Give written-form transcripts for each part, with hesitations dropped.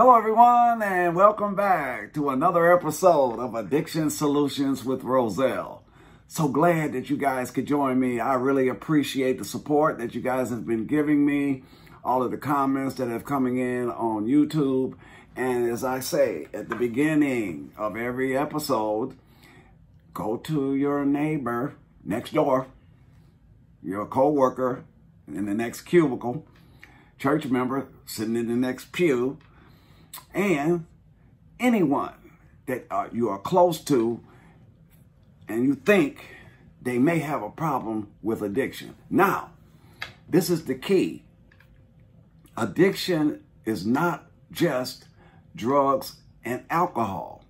Hello, everyone, and welcome back to another episode of Addiction Solutions with Roselle. So glad that you guys could join me. I really appreciate the support that you guys have been giving me, all of the comments that have coming in on YouTube. And as I say at the beginning of every episode, go to your neighbor next door, your co-worker in the next cubicle, church member sitting in the next pew, and anyone that you are close to and you think they may have a problem with addiction. Now, this is the key. Addiction is not just drugs and alcohol.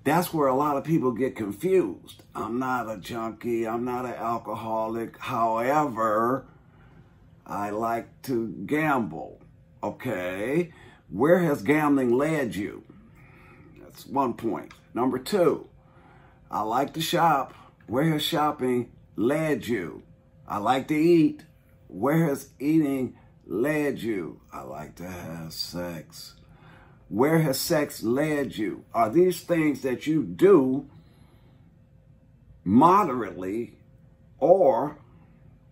That's where a lot of people get confused. I'm not a junkie. I'm not an alcoholic. However, I like to gamble. Okay. Where has gambling led you? That's one point. Number two, I like to shop. Where has shopping led you? I like to eat. Where has eating led you? I like to have sex. Where has sex led you? Are these things that you do moderately, or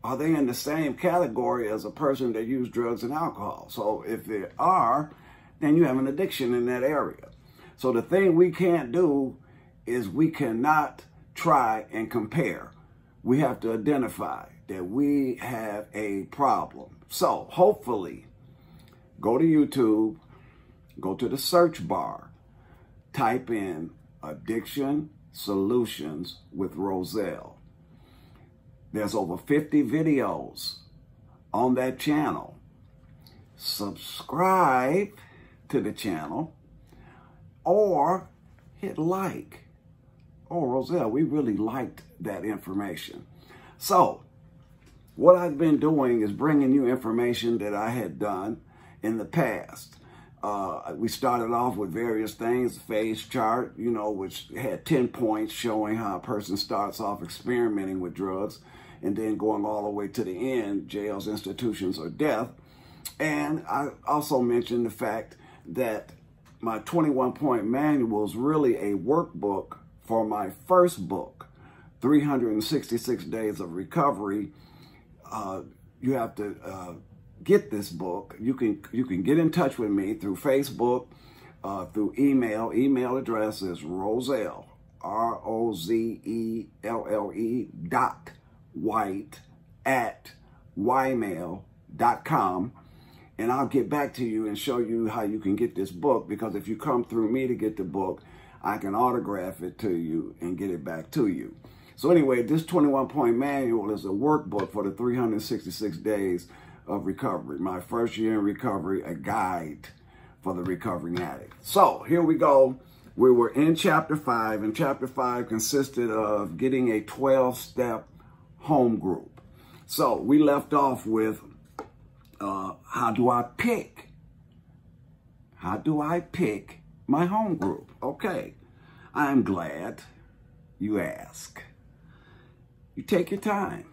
are they in the same category as a person that uses drugs and alcohol? So if they are, then you have an addiction in that area. So the thing we can't do is we cannot try and compare. We have to identify that we have a problem. So hopefully, go to YouTube, go to the search bar, type in Addiction Solutions with Roselle. There's over 50 videos on that channel. Subscribe to the channel or hit like. Oh, Roselle, we really liked that information. So what I've been doing is bringing you information that I had done in the past. We started off with various things, phase chart, which had 10 points showing how a person starts off experimenting with drugs and then going all the way to the end, jails, institutions, or death. And I also mentioned the fact that my 21-point manual is really a workbook for my first book, 366 Days of Recovery. You have to get this book. You can get in touch with me through Facebook, through email. Email address is Roselle, ROZELLE.white@ymail.com. And I'll get back to you and show you how you can get this book, because if you come through me to get the book, I can autograph it to you and get it back to you. So anyway, this 21-point manual is a workbook for the 366 days of recovery. My first year in recovery, a guide for the recovering addict. So here we go. We were in chapter 5, and chapter 5 consisted of getting a 12-step home group. So we left off with how do I pick? How do I pick my home group? Okay, I'm glad you ask. You take your time.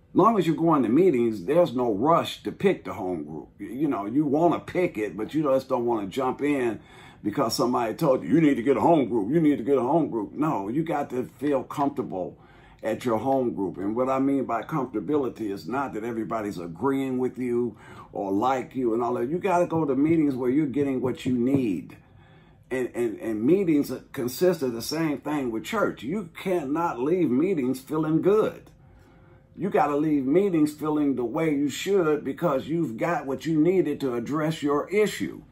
As long as you're going to meetings, there's no rush to pick the home group. You want to pick it, but you just don't want to jump in because somebody told you need to get a home group. You need to get a home group. No, you got to feel comfortable at your home group. And what I mean by comfortability is not that everybody's agreeing with you or like you and all that. You got to go to meetings where you're getting what you need. And meetings consist of the same thing with church. You cannot leave meetings feeling good. You got to leave meetings feeling the way you should, because you've got what you needed to address your issue.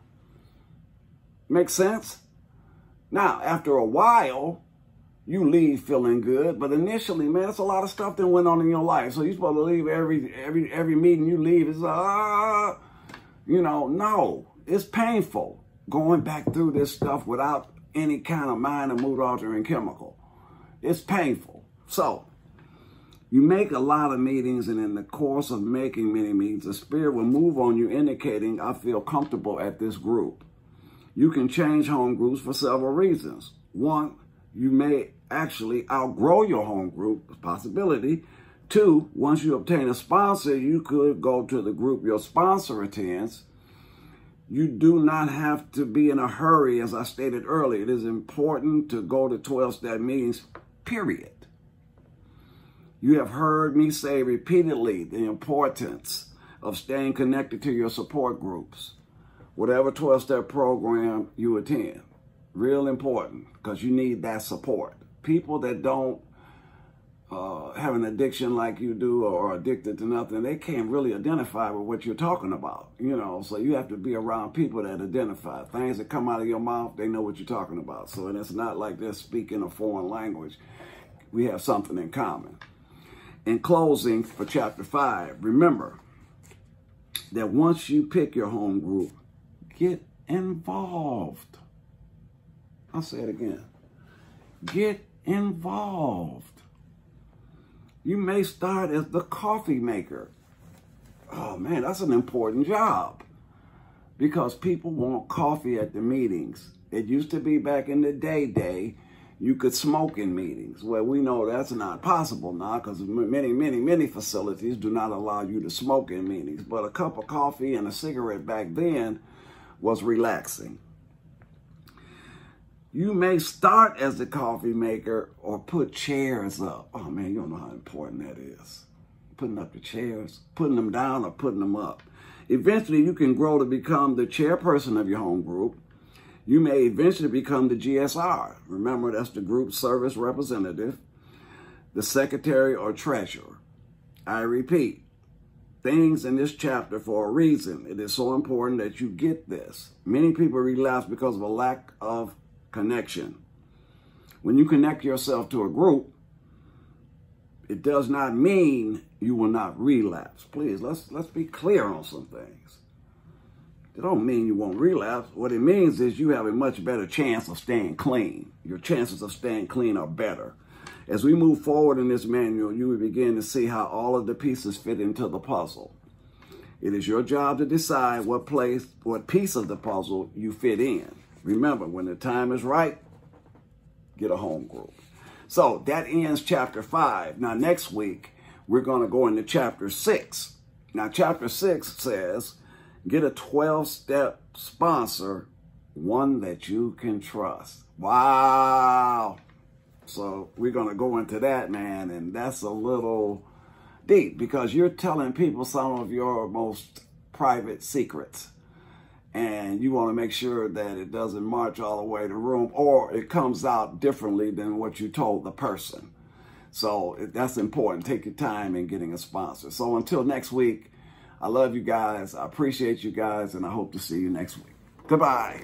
Make sense? Now, after a while, you leave feeling good, but initially, man, it's a lot of stuff that went on in your life. So you're supposed to leave every meeting you leave is no, it's painful going back through this stuff without any kind of mind or mood altering chemical. It's painful. So you make a lot of meetings, and in the course of making many meetings, the Spirit will move on you, indicating, I feel comfortable at this group. You can change home groups for several reasons. One, you may actually outgrow your home group, possibility. Two, once you obtain a sponsor, you could go to the group your sponsor attends You do not have to be in a hurry. As I stated earlier, it is important to go to 12-step meetings, period. You have heard me say repeatedly the importance of staying connected to your support groups, whatever 12-step program you attend. Real important, because you need that support. People that don't have an addiction like you do or are addicted to nothing, they can't really identify with what you're talking about, so you have to be around people that identify. Things that come out of your mouth, they know what you're talking about. So, and it's not like they're speaking a foreign language. We have something in common. In closing, for chapter 5, remember that once you pick your home group, get involved. I'll say it again. Get involved. You may start as the coffee maker. Oh man, that's an important job, because people want coffee at the meetings. It used to be back in the day, you could smoke in meetings. Well, we know that's not possible now, because many facilities do not allow you to smoke in meetings. But a cup of coffee and a cigarette back then was relaxing. You may start as the coffee maker or put chairs up. Oh man, you don't know how important that is. Putting up the chairs, putting them down or putting them up. Eventually, you can grow to become the chairperson of your home group. You may eventually become the GSR. Remember, that's the group service representative, the secretary or treasurer. I repeat, things in this chapter for a reason. It is so important that you get this. Many people relapse because of a lack of connection. When you connect yourself to a group, it does not mean you will not relapse. Please, let's be clear on some things. It don't mean you won't relapse. What it means is you have a much better chance of staying clean. Your chances of staying clean are better. As we move forward in this manual, you will begin to see how all of the pieces fit into the puzzle. It is your job to decide what piece of the puzzle you fit in. Remember, when the time is right, get a home group. So that ends chapter 5. Now, next week, we're going to go into chapter 6. Now, chapter 6 says, get a 12-step sponsor, one that you can trust. Wow. So we're going to go into that, man, and that's a little deep, because you're telling people some of your most private secrets. And you want to make sure that it doesn't march all the way to the room, or it comes out differently than what you told the person. So that's important. Take your time in getting a sponsor. So until next week, I love you guys. I appreciate you guys, and I hope to see you next week. Goodbye.